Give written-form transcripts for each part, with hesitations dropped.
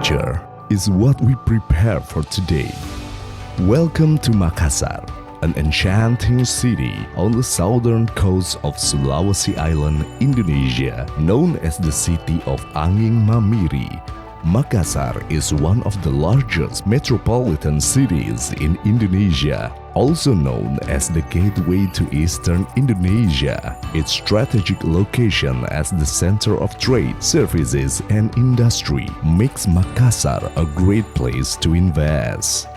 future is what we prepare for today. Welcome to Makassar, an enchanting city on the southern coast of Sulawesi Island, Indonesia, known as the city of Angin Mamiri. Makassar is one of the largest metropolitan cities in Indonesia, also known as the gateway to Eastern Indonesia. Its strategic location as the center of trade, services, and industry makes Makassar a great place to invest.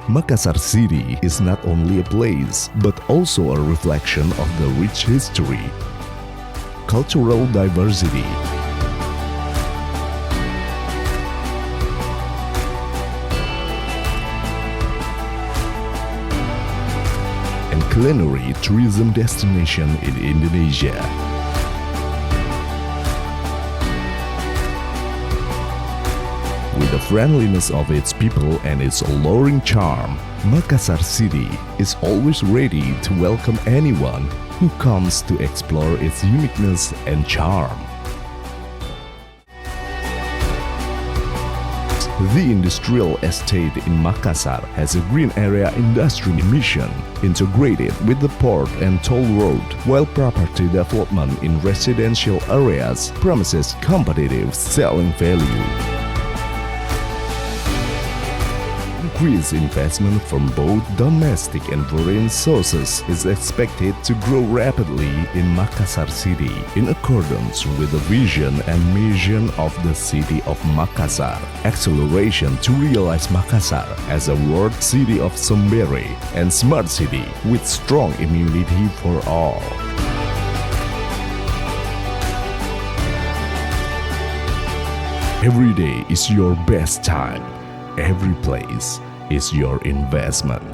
Makassar City is not only a place, but also a reflection of the rich history, cultural diversity, and culinary tourism destination in Indonesia. With the friendliness of its people and its alluring charm, Makassar City is always ready to welcome anyone who comes to explore its uniqueness and charm. The industrial estate in Makassar has a green area industry mission integrated with the port and toll road, while property development in residential areas promises competitive selling value. Increased investment from both domestic and foreign sources is expected to grow rapidly in Makassar City in accordance with the vision and mission of the city of Makassar. Acceleration to realize Makassar as a world city of Sombere and smart city with strong immunity for all. Every day is your best time. Every place is your investment.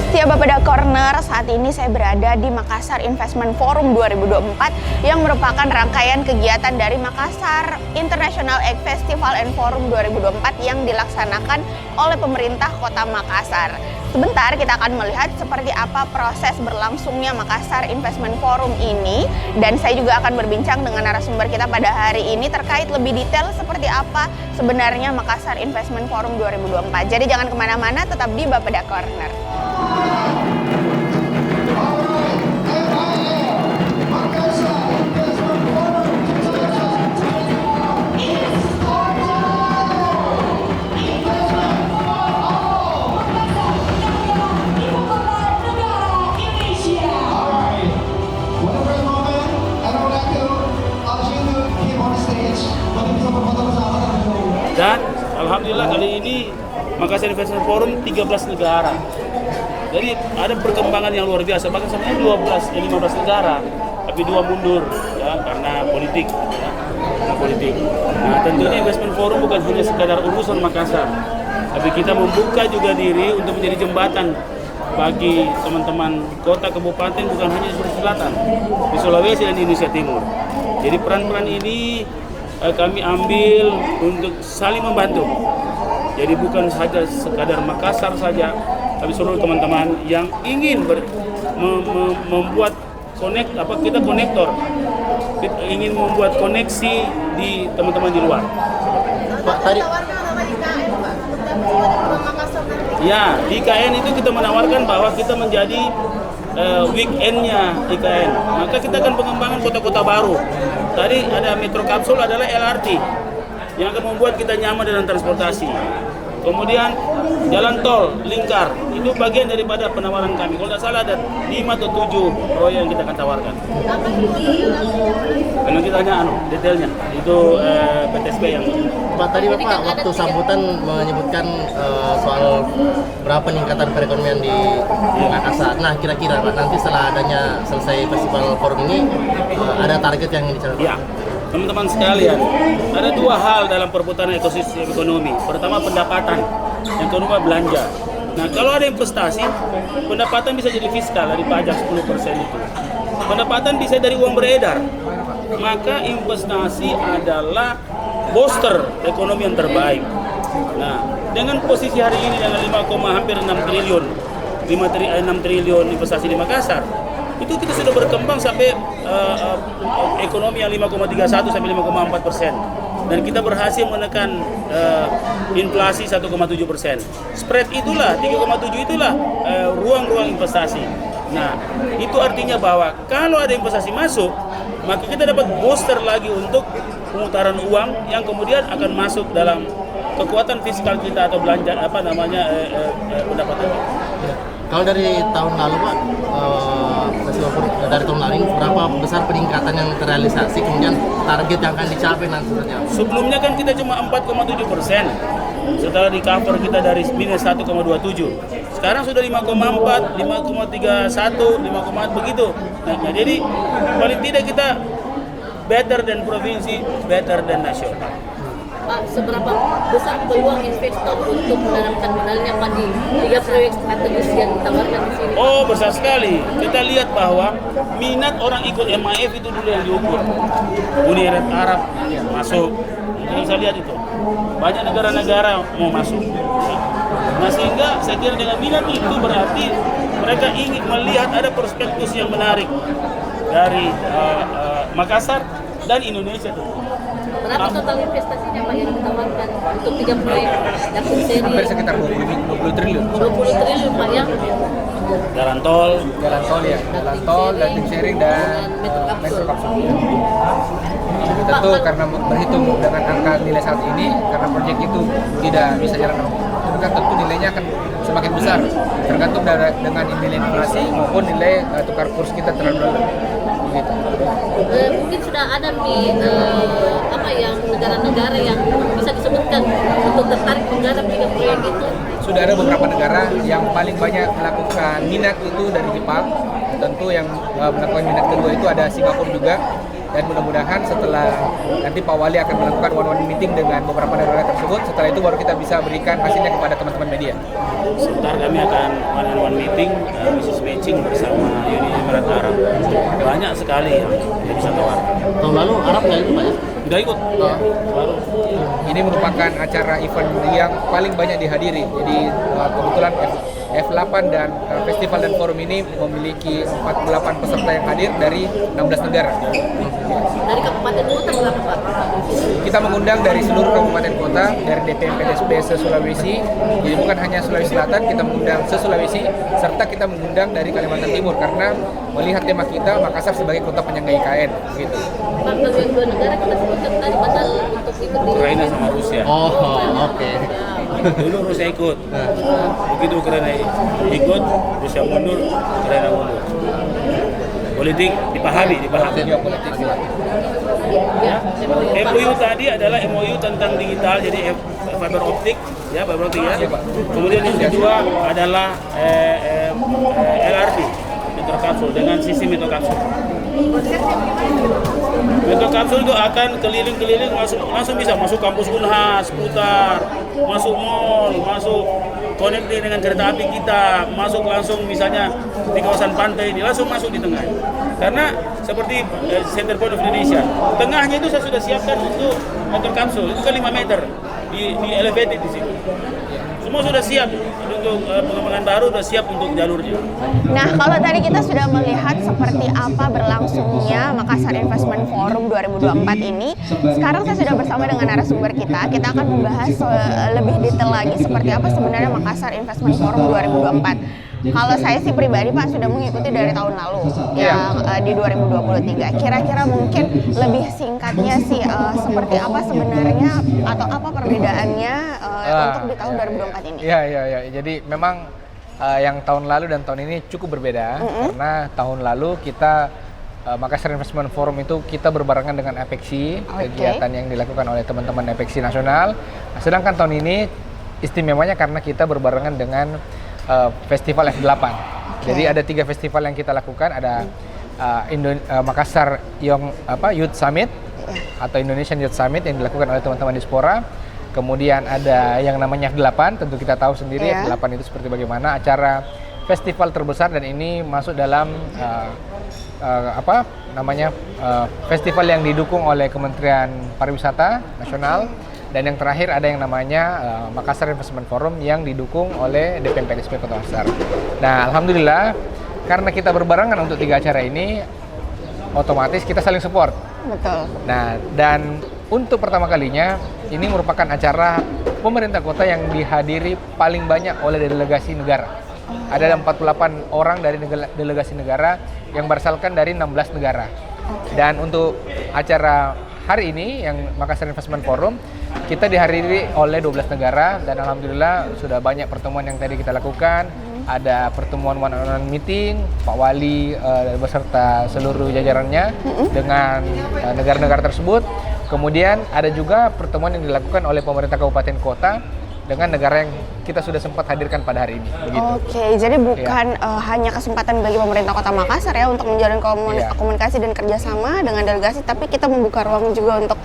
Setia Bapeda Corner, saat ini saya berada di Makassar Investment Forum 2024 yang merupakan rangkaian kegiatan dari Makassar International Egg Festival and Forum 2024 yang dilaksanakan oleh pemerintah Kota Makassar. Sebentar kita akan melihat seperti apa proses berlangsungnya Makassar Investment Forum ini, dan saya juga akan berbincang dengan narasumber kita pada hari ini terkait lebih detail seperti apa sebenarnya Makassar Investment Forum 2024. Jadi jangan kemana-mana, tetap di Bapeda Corner. Dan alhamdulillah kali ini Makassar Investment Forum 13 negara. Jadi ada perkembangan yang luar biasa. Bahkan sebenarnya 15 negara, tapi 2 mundur ya karena politik. Ya, karena politik. Nah, tentunya Investment Forum bukan hanya sekadar urusan Makassar, tapi kita membuka juga diri untuk menjadi jembatan bagi teman-teman kota kabupaten bukan hanya di Sulawesi Selatan, di Sulawesi dan di Indonesia Timur. Jadi peran-peran ini kami ambil untuk saling membantu. Jadi bukan saja sekadar Makassar saja, tapi seluruh teman-teman yang ingin membuat kita konektor, ingin membuat koneksi di teman-teman di luar. Pak, tadi ya, di IKN itu kita menawarkan bahwa kita menjadi weekendnya IKN. Maka kita akan pengembangan kota-kota baru. Tadi ada metro kapsul adalah LRT yang akan membuat kita nyaman dalam transportasi. Kemudian jalan tol lingkar itu bagian daripada penawaran kami. Kalau tidak salah ada 5 atau 7 proyek yang kita akan tawarkan. Karena kita hanya detailnya itu PTSP yang. Pak, tadi Bapak waktu sambutan menyebutkan soal berapa peningkatan perekonomian di Makassar. Nah, kira-kira Pak, nanti setelah adanya selesai festival forum ini ada target yang dicapai? Ya, teman-teman sekalian, ada 2 hal dalam perputaran ekosistem ekonomi. Pertama pendapatan, yang kedua belanja. Nah, kalau ada investasi, pendapatan bisa jadi fiskal dari pajak 10% itu. Pendapatan bisa dari uang beredar. Maka investasi adalah booster ekonomi yang terbaik. Nah, dengan posisi hari ini dengan hampir 6 triliun, 6 triliun investasi di Makassar, itu kita sudah berkembang sampai ekonomi yang 5,31 sampai 5,4%. Dan kita berhasil menekan inflasi 1,7%. Spread itulah 3,7 itulah ruang-ruang investasi. Nah, itu artinya bahwa kalau ada investasi masuk, maka kita dapat booster lagi untuk pemutaran uang yang kemudian akan masuk dalam kekuatan fiskal kita atau belanja pendapatan. Kalau dari tahun lalu Pak, dari tahun lalu berapa besar peningkatan yang terrealisasi, kemudian target yang akan dicapai nanti? Sebelumnya kan kita cuma 4,7%. Setelah di cover kita dari minus 1,27. Sekarang sudah 5,4, 5,31, 5,4 begitu. Nah, jadi paling tidak kita better than provinsi, better than nasional. Pak, seberapa besar peluang investor untuk menanamkan modalnya Pak di 3 proyek strategis yang ditawarkan di sini? Oh, besar sekali. Kita lihat bahwa minat orang ikut MAF itu dulu yang diukur. Uni Emirat Arab masuk. Kita bisa lihat itu. Banyak negara-negara mau masuk. Nah, sehingga saya kira dengan minat itu berarti mereka ingin melihat ada perspektif yang menarik dari Makassar dan Indonesia tuh. Berapa total investasinya Pak yang ditawarkan untuk 3 proyek Dakshin seri? Hampir sekitar 20 triliun. 20 triliun Pak ya? Jalan tol, Jalan tol, Dakshin sharing dan metro kapsul. Jadi tentu karena berhitung dengan angka nilai saat ini, karena proyek itu tidak bisa jalan, kan tentu nilainya akan semakin besar, tergantung dengan nilai inflasi maupun nilai tukar kurs kita terhadap dolar. Gitu. Mungkin sudah ada nih yang negara-negara yang bisa disebutkan untuk tertarik menggarap 3 proyek itu. Sudah ada beberapa negara yang paling banyak melakukan minat itu dari Jepang. Tentu yang melakukan minat kedua itu ada Singapura juga. Dan mudah-mudahan setelah nanti Pak Wali akan melakukan one-on-one meeting dengan beberapa negara tersebut, setelah itu baru kita bisa berikan hasilnya kepada teman-teman media. Sebentar kami akan one-on-one meeting, bisnis matching bersama Uni Emirat Arab. Banyak sekali yang bisa tawarkan. Tahun lalu Arab nggak ikut Pak ya? Sudah ikut. Ya. Baru. Ini merupakan acara event yang paling banyak dihadiri. Jadi kebetulan F8 dan festival dan forum ini memiliki 48 peserta yang hadir dari 16 negara. Dari kabupaten kota berapa Pak? Kita mengundang dari seluruh kabupaten kota, dari DPM-PDSP se-Sulawesi. Jadi bukan hanya Sulawesi Selatan, kita mengundang se-Sulawesi, serta kita mengundang dari Kalimantan Timur karena melihat tema kita Makassar sebagai kota penyangga IKN. Gitu. Pak, kalau yang 2 negara kita sebutkan tadi batal untuk ikut di Ukraina sama Rusia. Oh, oke. Dulu Rusia ikut. Begitu Ukraina ikut, Rusia mundur, Ukraina mundur. Politik dipahami. Geopolitik. Ya. MOU tadi adalah MOU tentang digital, jadi fiber optik, ya fiber optik ya. Kemudian yang kedua adalah LRT, metro kapsul dengan sistem metro kapsul. Metro kapsul itu akan keliling-keliling langsung bisa masuk kampus Unhas, putar, masuk mall, masuk connecting dengan kereta api kita, masuk langsung misalnya di kawasan pantai ini, langsung masuk di tengah. Karena seperti Center Point of Indonesia, tengahnya itu saya sudah siapkan untuk metro kapsul, itu kan 5 meter di elevated di sini. Semua sudah siap untuk pengembangan baru, sudah siap untuk jalurnya. Nah, kalau tadi kita sudah melihat seperti apa berlangsungnya Makassar Investment Forum 2024 ini, sekarang saya sudah bersama dengan narasumber kita. Kita akan membahas lebih detail lagi seperti apa sebenarnya Makassar Investment Forum 2024. Kalau saya sih pribadi Pak sudah mengikuti dari tahun lalu yang di 2023. Kira-kira mungkin lebih singkatnya sih seperti apa sebenarnya atau apa perbedaannya untuk di tahun 2024 ini? Iya. Jadi memang yang tahun lalu dan tahun ini cukup berbeda karena tahun lalu kita Makassar Investment Forum itu kita berbarengan dengan Apexi, kegiatan yang dilakukan oleh teman-teman Apexi nasional. Nah, sedangkan tahun ini istimewanya karena kita berbarengan dengan Festival F8. Jadi ada 3 festival yang kita lakukan, ada Makassar Youth Summit atau Indonesian Youth Summit yang dilakukan oleh teman-teman Diaspora. Kemudian ada yang namanya F8, tentu kita tahu sendiri F8 itu seperti bagaimana acara festival terbesar dan ini masuk dalam festival yang didukung oleh Kementerian Pariwisata Nasional, dan yang terakhir ada yang namanya Makassar Investment Forum yang didukung oleh DPM-PTSP Kota Makassar. Nah, alhamdulillah karena kita berbarengan untuk 3 acara ini, otomatis kita saling support. Betul. Nah, dan untuk pertama kalinya ini merupakan acara pemerintah kota yang dihadiri paling banyak oleh delegasi negara. Ada 48 orang dari delegasi negara yang berasalkan dari 16 negara. Dan untuk acara hari ini yang Makassar Investment Forum, kita dihadiri oleh 12 negara dan alhamdulillah sudah banyak pertemuan yang tadi kita lakukan. Ada pertemuan one-on-one meeting Pak Wali beserta seluruh jajarannya dengan negara-negara tersebut. Kemudian ada juga pertemuan yang dilakukan oleh pemerintah kabupaten kota dengan negara yang kita sudah sempat hadirkan pada hari ini. Begitu. Oke, jadi bukan hanya kesempatan bagi pemerintah Kota Makassar ya untuk menjalin komunikasi dan kerjasama dengan delegasi, tapi kita membuka ruang juga untuk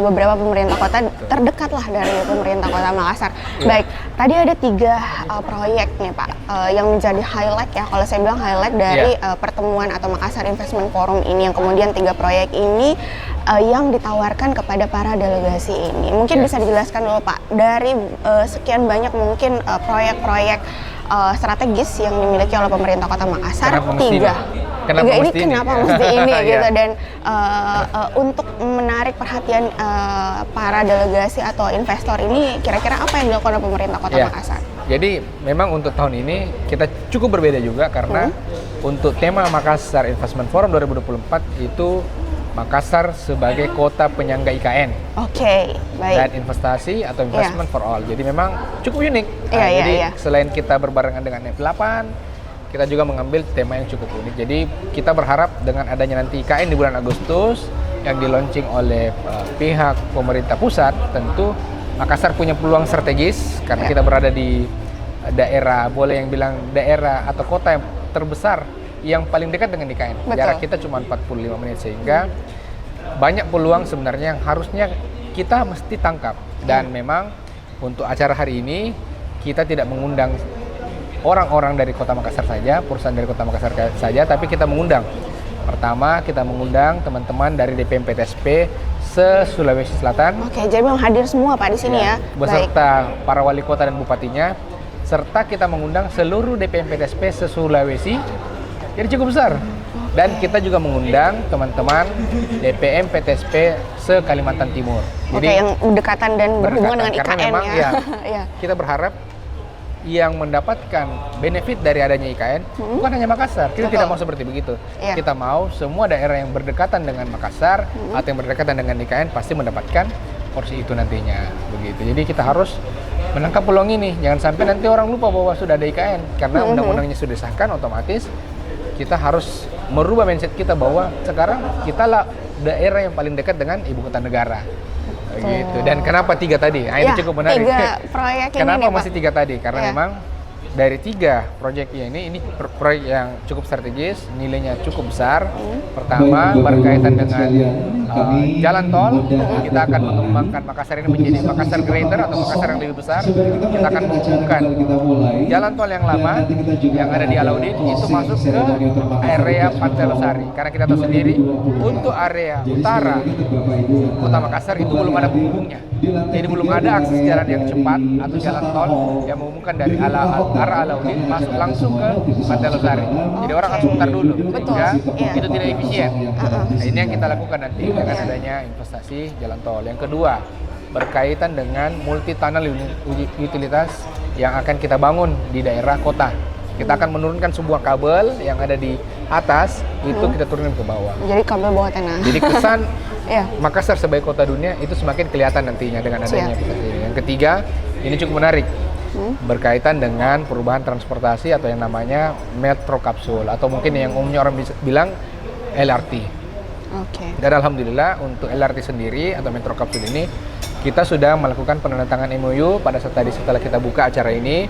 beberapa pemerintah kota terdekat lah dari pemerintah Kota Makassar. Baik, tadi ada 3 proyek nih Pak yang menjadi highlight ya, kalau saya bilang highlight dari pertemuan atau Makassar Investment Forum ini, yang kemudian 3 proyek ini yang ditawarkan kepada para delegasi ini. Mungkin bisa dijelaskan dulu Pak, dari sekian banyak mungkin proyek-proyek strategis yang dimiliki oleh pemerintah Kota Makassar, kenapa mesti ini gitu, dan untuk menarik perhatian para delegasi atau investor ini, kira-kira apa yang dilakukan oleh pemerintah Kota Makassar? Jadi memang untuk tahun ini kita cukup berbeda juga karena untuk tema Makassar Investment Forum 2024 itu Makassar sebagai kota penyangga IKN. Oke, baik. Dan investasi atau investment for all. Jadi memang cukup unik. Jadi selain kita berbarengan dengan F8, kita juga mengambil tema yang cukup unik. Jadi kita berharap dengan adanya nanti IKN di bulan Agustus yang di-launching oleh pihak pemerintah pusat, tentu Makassar punya peluang strategis karena kita berada di daerah, boleh yang bilang daerah atau kota yang terbesar yang paling dekat dengan IKN. Jarak kita cuma 45 menit, sehingga banyak peluang sebenarnya yang harusnya kita mesti tangkap. Dan memang untuk acara hari ini kita tidak mengundang orang-orang dari Kota Makassar saja, perusahaan dari Kota Makassar saja, tapi kita mengundang. Pertama, kita mengundang teman-teman dari DPM-PTSP se-Sulawesi Selatan. Oke, jadi memang hadir semua Pak di sini ya. Beserta para wali kota dan bupatinya, serta kita mengundang seluruh DPM-PTSP se-Sulawesi. Jadi cukup besar. Dan kita juga mengundang teman-teman DPM PTSP se-Kalimantan Timur. Jadi yang berdekatan dan berhubungan dengan IKN memang, ya. Kita berharap yang mendapatkan benefit dari adanya IKN bukan hanya Makassar. Kita tidak mau seperti begitu. Kita mau semua daerah yang berdekatan dengan Makassar atau yang berdekatan dengan IKN pasti mendapatkan porsi itu nantinya. Begitu. Jadi kita harus menangkap peluang ini. Jangan sampai nanti orang lupa bahwa sudah ada IKN. Karena undang-undangnya sudah disahkan, otomatis kita harus merubah mindset kita bahwa sekarang kita lah daerah yang paling dekat dengan ibu kota negara. Gitu. Dan kenapa 3 tadi? Nah, itu cukup menarik. 3 proyek ini kenapa nih, masih 3 tadi? Karena memang dari 3 proyek ini proyek yang cukup strategis, nilainya cukup besar. Pertama, berkaitan dengan jalan tol. Kita akan mengembangkan Makassar ini menjadi Makassar Greater atau Makassar yang lebih besar. Kita akan menghubungkan jalan tol yang lama yang ada di Alauddin itu masuk ke area Pantai Losari. Karena kita tahu sendiri, untuk area utara Kota Makassar itu belum ada penghubungnya. Jadi belum ada akses jalan yang cepat atau jalan tol yang menghubungkan dari arah Alauddin masuk langsung ke Pantai Losari. Jadi orang harus mutar dulu, sehingga itu tidak efisien. Nah, ini yang kita lakukan nanti dengan adanya investasi jalan tol. Yang kedua, berkaitan dengan multi tunnel utilitas yang akan kita bangun di daerah kota. Kita akan menurunkan sebuah kabel yang ada di atas, itu kita turunin ke bawah. Jadi kabel bawah tanah. Jadi kesan Iya. Makassar sebagai kota dunia itu semakin kelihatan nantinya dengan adanya pusat ini. Yang ketiga, ini cukup menarik. Berkaitan dengan perubahan transportasi atau yang namanya metro kapsul atau mungkin yang umumnya orang bilang LRT. Oke. Dan alhamdulillah untuk LRT sendiri atau metro kapsul ini kita sudah melakukan penandatangan MOU pada saat tadi setelah kita buka acara ini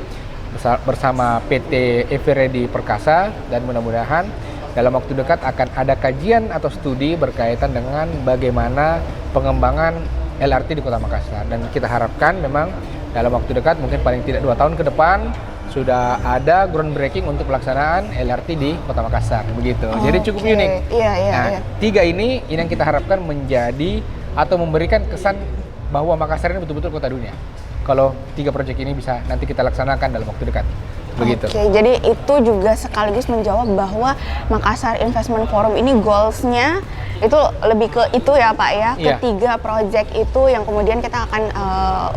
bersama PT Everready Perkasa, dan mudah-mudahan dalam waktu dekat akan ada kajian atau studi berkaitan dengan bagaimana pengembangan LRT di Kota Makassar, dan kita harapkan memang dalam waktu dekat mungkin paling tidak 2 tahun ke depan sudah ada groundbreaking untuk pelaksanaan LRT di Kota Makassar begitu. Jadi cukup unik. Nah, 3 ini yang kita harapkan menjadi atau memberikan kesan bahwa Makassar ini betul-betul kota dunia. Kalau 3 proyek ini bisa nanti kita laksanakan dalam waktu dekat. Begitu. Oke, jadi itu juga sekaligus menjawab bahwa Makassar Investment Forum ini goals-nya itu lebih ke itu ya Pak ya, ketiga proyek itu yang kemudian kita akan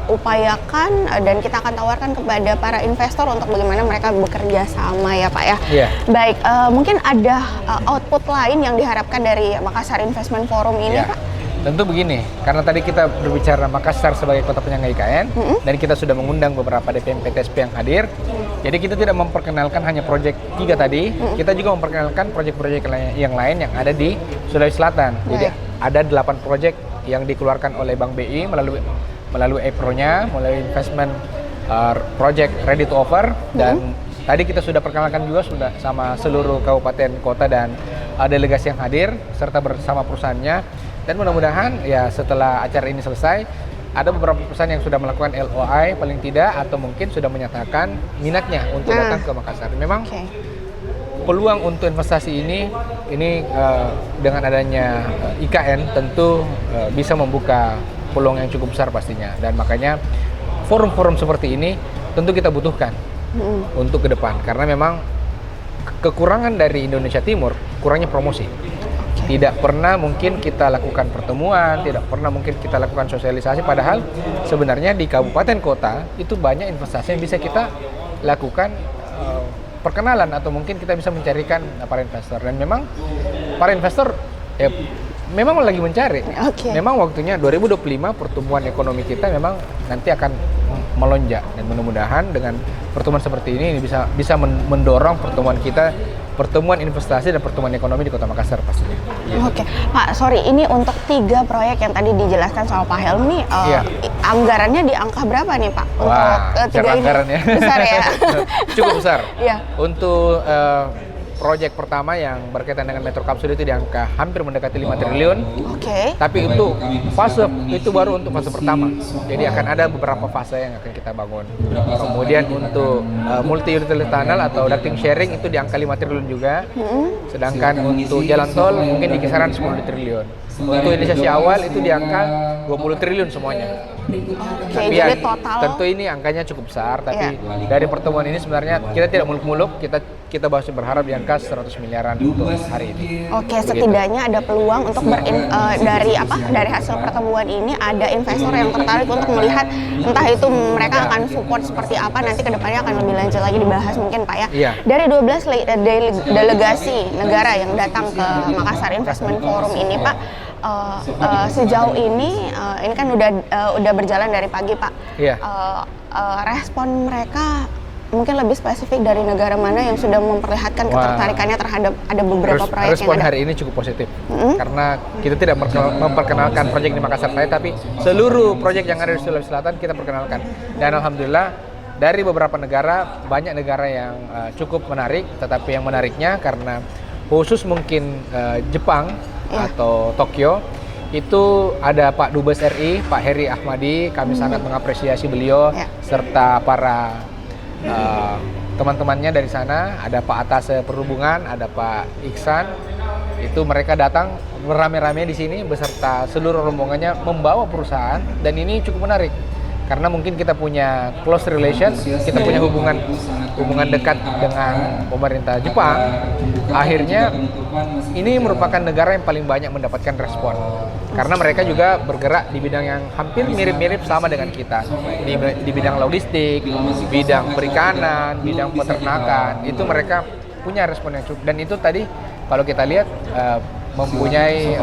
upayakan dan kita akan tawarkan kepada para investor untuk bagaimana mereka bekerja sama ya Pak ya. Baik, mungkin ada output lain yang diharapkan dari Makassar Investment Forum ini Pak? Tentu begini, karena tadi kita berbicara Makassar sebagai kota penyangga IKN, dan kita sudah mengundang beberapa DPM PTSP yang hadir. Jadi kita tidak memperkenalkan hanya proyek 3 tadi, kita juga memperkenalkan proyek-proyek yang lain yang ada di Sulawesi Selatan. Jadi ada 8 proyek yang dikeluarkan oleh Bank BI melalui EPRO-nya, melalui investment project ready to offer, dan tadi kita sudah perkenalkan juga sudah sama seluruh kabupaten, kota, dan delegasi yang hadir serta bersama perusahaannya. Dan mudah-mudahan ya setelah acara ini selesai ada beberapa perusahaan yang sudah melakukan LOI paling tidak atau mungkin sudah menyatakan minatnya untuk datang ke Makassar. Memang peluang untuk investasi ini dengan adanya IKN tentu bisa membuka peluang yang cukup besar pastinya, dan makanya forum-forum seperti ini tentu kita butuhkan untuk ke depan, karena memang kekurangan dari Indonesia Timur kurangnya promosi. Tidak pernah mungkin kita lakukan pertemuan, tidak pernah mungkin kita lakukan sosialisasi, padahal sebenarnya di kabupaten kota itu banyak investasi yang bisa kita lakukan perkenalan atau mungkin kita bisa mencarikan para investor. Dan memang para investor memang lagi mencari. Memang waktunya 2025 pertumbuhan ekonomi kita memang nanti akan melonjak, dan mudah-mudahan dengan pertemuan seperti ini bisa mendorong pertumbuhan kita, pertemuan investasi dan pertumbuhan ekonomi di Kota Makassar pastinya. Oke, Pak, sorry, ini untuk 3 proyek yang tadi dijelaskan sama Pak Helmi, anggarannya di angka berapa nih Pak? Untuk 3 ini anggarannya besar ya? Cukup besar. Untuk proyek pertama yang berkaitan dengan metro kapsul itu di angka hampir mendekati 5 triliun. Tapi itu baru untuk fase pertama. Jadi akan ada beberapa fase yang akan kita bangun. Kemudian untuk multi utility tunnel atau ducting sharing itu di angka 5 triliun juga. Sedangkan untuk jalan tol mungkin di kisaran 10 triliun. Untuk inisiasi awal itu di angka 20 triliun semuanya. Tapi jadi total tentu ini angkanya cukup besar, tapi dari pertemuan ini sebenarnya kita tidak muluk-muluk, kita masih berharap di angka 100 miliaran untuk hari ini. Setidaknya ada peluang untuk dari hasil pertemuan ini ada investor yang tertarik untuk melihat entah itu mereka akan support seperti apa, nanti kedepannya akan lebih lanjut lagi dibahas mungkin Pak ya. Dari 12 delegasi negara yang datang ke Makassar Investment Forum ini Pak, sejauh ini kan udah berjalan dari pagi Pak. Respon mereka mungkin lebih spesifik dari negara mana yang sudah memperlihatkan ketertarikannya terhadap ada beberapa proyek yang ada? Respon hari ini cukup positif, karena kita tidak memperkenalkan proyek di Makassar saja, tapi seluruh proyek yang ada di Sulawesi Selatan kita perkenalkan. Dan alhamdulillah dari beberapa negara, banyak negara yang cukup menarik, tetapi yang menariknya karena khusus mungkin Jepang atau Tokyo, itu ada Pak Dubes RI, Pak Heri Ahmadi, kami sangat mengapresiasi beliau, serta para teman-temannya dari sana, ada Pak Atase Perhubungan, ada Pak Iksan, itu mereka datang beramai-ramai di sini beserta seluruh rombongannya membawa perusahaan, dan ini cukup menarik karena mungkin kita punya close relation, kita punya hubungan dekat dengan pemerintah Jepang. Akhirnya ini merupakan negara yang paling banyak mendapatkan respon, karena mereka juga bergerak di bidang yang hampir mirip-mirip sama dengan kita, di bidang logistik, bidang perikanan, bidang peternakan. Itu mereka punya respon yang cukup, dan itu tadi kalau kita lihat mempunyai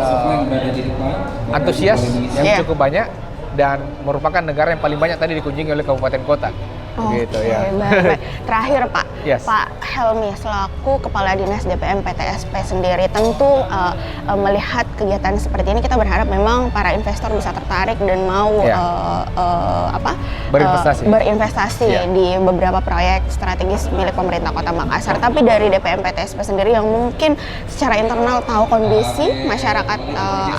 antusias yang cukup banyak, dan merupakan negara yang paling banyak tadi dikunjungi oleh kabupaten kota. Gitu ya. Baik. Terakhir Pak, Yes. Pak Helmi selaku Kepala Dinas DPM PTSP sendiri, tentu melihat kegiatan seperti ini kita berharap memang para investor bisa tertarik dan mau berinvestasi di beberapa proyek strategis milik pemerintah Kota Makassar. Tapi dari DPM PTSP sendiri yang mungkin secara internal tahu kondisi masyarakat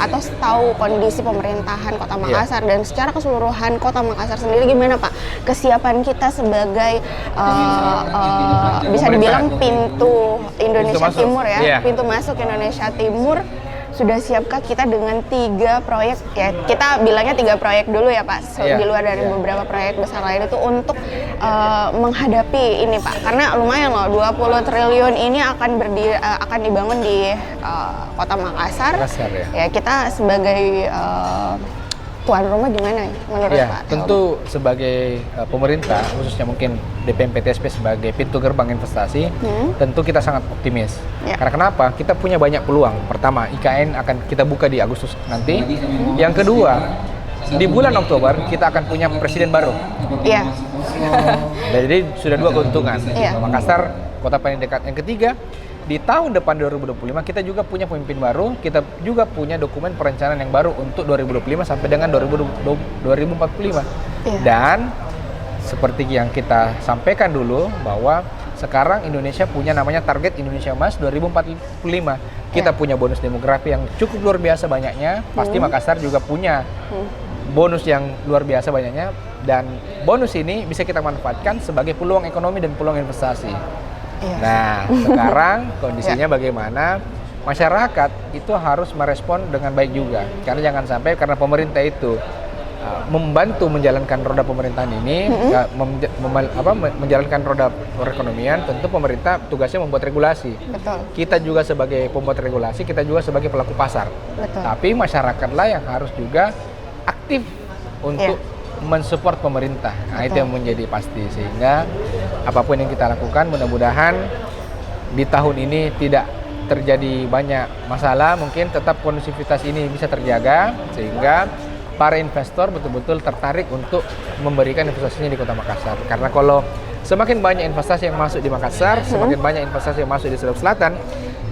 atau tahu kondisi pemerintahan Kota Makassar dan secara keseluruhan Kota Makassar sendiri, gimana Pak kesiapan kita sebagai bisa dibilang pintu Indonesia Timur ya, pintu masuk Indonesia Timur? Sudah siapkah kita dengan 3 proyek, ya kita bilangnya 3 proyek dulu ya Pak, di luar dari beberapa proyek besar lain itu untuk menghadapi ini Pak, karena lumayan loh 20 triliun ini akan dibangun di Kota Makassar. Ya kita sebagai tuan rumah gimana menurut Pak? Tentu sebagai pemerintah, khususnya mungkin DPM PTSP sebagai pintu gerbang investasi, tentu kita sangat optimis. Karena kenapa? Kita punya banyak peluang. Pertama, IKN akan kita buka di Agustus nanti. Yang kedua, di bulan Oktober kita akan punya presiden baru. Jadi sudah 2 keuntungan. Makassar, kota paling dekat. Yang ketiga, di tahun depan 2025 kita juga punya pemimpin baru, kita juga punya dokumen perencanaan yang baru untuk 2025 sampai dengan 2045. Dan seperti yang kita sampaikan dulu bahwa sekarang Indonesia punya namanya target Indonesia Emas 2045. Kita punya bonus demografi yang cukup luar biasa banyaknya. Pasti Makassar juga punya bonus yang luar biasa banyaknya, dan bonus ini bisa kita manfaatkan sebagai peluang ekonomi dan peluang investasi. Nah, sekarang kondisinya bagaimana? Masyarakat itu harus merespon dengan baik juga. Karena jangan sampai karena pemerintah itu membantu menjalankan roda pemerintahan ini, menjalankan roda perekonomian, tentu pemerintah tugasnya membuat regulasi. Kita juga sebagai pembuat regulasi, kita juga sebagai pelaku pasar. Tapi masyarakatlah yang harus juga aktif untuk mensupport pemerintah. Nah, itu yang menjadi pasti, sehingga apapun yang kita lakukan mudah-mudahan di tahun ini tidak terjadi banyak masalah, mungkin tetap kondusivitas ini bisa terjaga sehingga para investor betul-betul tertarik untuk memberikan investasinya di Kota Makassar. Karena kalau semakin banyak investasi yang masuk di Makassar, semakin banyak investasi yang masuk di Sulawesi Selatan,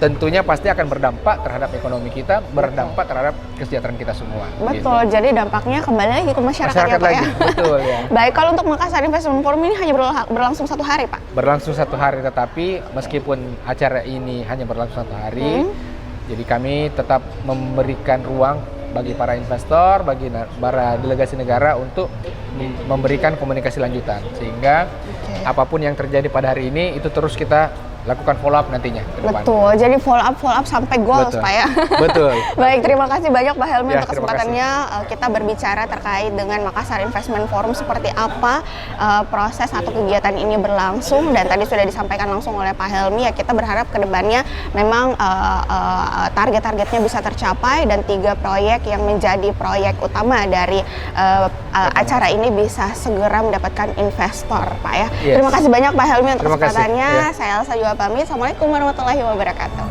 tentunya pasti akan berdampak terhadap ekonomi kita, berdampak terhadap kesejahteraan kita semua. Betul, gitu. Jadi dampaknya kembali lagi ke masyarakat ya Pak lagi. Betul ya. Baik, kalau untuk Makassar Investment Forum ini hanya berlangsung 1 hari Pak? Berlangsung 1 hari, tetapi meskipun acara ini hanya berlangsung 1 hari, jadi kami tetap memberikan ruang bagi para investor, bagi para delegasi negara untuk memberikan komunikasi lanjutan, sehingga apapun yang terjadi pada hari ini itu terus kita lakukan follow up nantinya ke depan. Betul, jadi follow up sampai goals Pak ya. Betul. Baik, terima kasih banyak Pak Helmi untuk kesempatannya kita berbicara terkait dengan Makassar Investment Forum, seperti apa proses atau kegiatan ini berlangsung, dan tadi sudah disampaikan langsung oleh Pak Helmi. Ya kita berharap ke depannya memang target-targetnya bisa tercapai dan 3 proyek yang menjadi proyek utama dari acara ini bisa segera mendapatkan investor Pak ya. Terima kasih banyak Pak Helmi untuk kesempatannya. Saya Elsa juga pamit. Assalamualaikum warahmatullahi wabarakatuh.